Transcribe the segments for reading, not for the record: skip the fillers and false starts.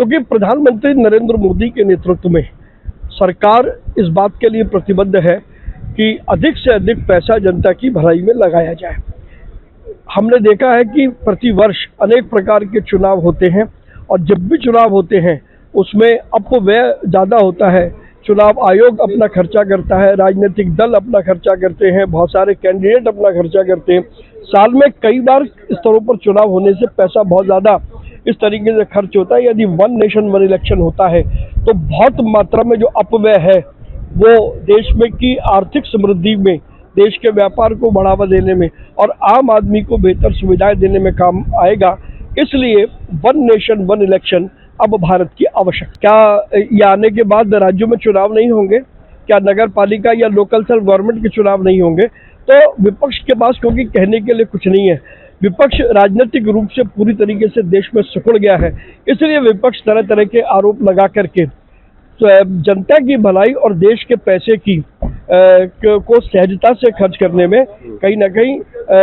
क्योंकि प्रधानमंत्री नरेंद्र मोदी के नेतृत्व में सरकार इस बात के लिए प्रतिबद्ध है कि अधिक से अधिक पैसा जनता की भलाई में लगाया जाए। हमने देखा है कि प्रतिवर्ष अनेक प्रकार के चुनाव होते हैं और जब भी चुनाव होते हैं उसमें अपव्यय ज़्यादा होता है। चुनाव आयोग अपना खर्चा करता है, राजनीतिक दल अपना खर्चा करते हैं, बहुत सारे कैंडिडेट अपना खर्चा करते हैं। साल में कई बार स्तरों पर चुनाव होने से पैसा बहुत ज़्यादा इस तरीके से खर्च होता है। यदि वन नेशन वन इलेक्शन होता है तो बहुत मात्रा में जो अपव्यय है वो देश में की आर्थिक समृद्धि में, देश के व्यापार को बढ़ावा देने में और आम आदमी को बेहतर सुविधाएं देने में काम आएगा। इसलिए वन नेशन वन इलेक्शन अब भारत की आवश्यकता। क्या ये आने के बाद राज्यों में चुनाव नहीं होंगे? क्या नगर पालिका या लोकल सेल्फ गवर्नमेंट के चुनाव नहीं होंगे? तो विपक्ष के पास क्योंकि कहने के लिए कुछ नहीं है, विपक्ष राजनीतिक रूप से पूरी तरीके से देश में सिकुड़ गया है, इसलिए विपक्ष तरह तरह के आरोप लगा करके जनता की भलाई और देश के पैसे की को सहजता से खर्च करने में कहीं ना कहीं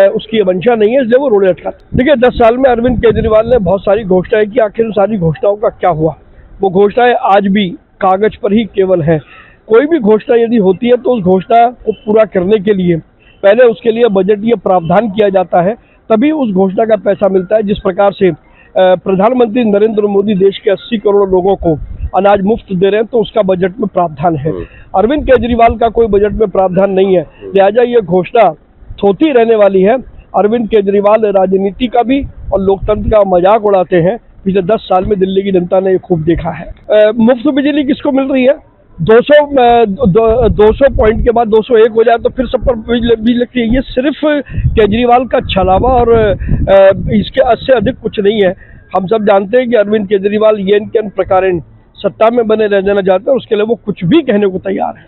उसकी मंशा नहीं है, इसलिए वो रोड़े अटकाते। देखिए 10 साल में अरविंद केजरीवाल ने बहुत सारी घोषणाएं की, आखिर उन सारी घोषणाओं का क्या हुआ? वो घोषणाएं आज भी कागज पर ही केवल है। कोई भी घोषणा यदि होती है तो उस घोषणा को पूरा करने के लिए पहले उसके लिए बजटीय प्रावधान किया जाता है, तभी उस घोषणा का पैसा मिलता है। जिस प्रकार से प्रधानमंत्री नरेंद्र मोदी देश के 80 करोड़ लोगों को अनाज मुफ्त दे रहे हैं तो उसका बजट में प्रावधान है। अरविंद केजरीवाल का कोई बजट में प्रावधान नहीं है, लिहाजा ये घोषणा थोथी रहने वाली है। अरविंद केजरीवाल राजनीति का भी और लोकतंत्र का मजाक उड़ाते हैं। पिछले 10 साल में दिल्ली की जनता ने खूब देखा है। मुफ्त बिजली किसको मिल रही है? 200 पॉइंट के बाद 201 हो जाए तो फिर सब पर बिजली लगती है। ये सिर्फ केजरीवाल का छलावा और इसके से अधिक कुछ नहीं है। हम सब जानते हैं कि अरविंद केजरीवाल येन केन प्रकारेण सत्ता में बने रह जाना चाहते हैं, उसके लिए वो कुछ भी कहने को तैयार है।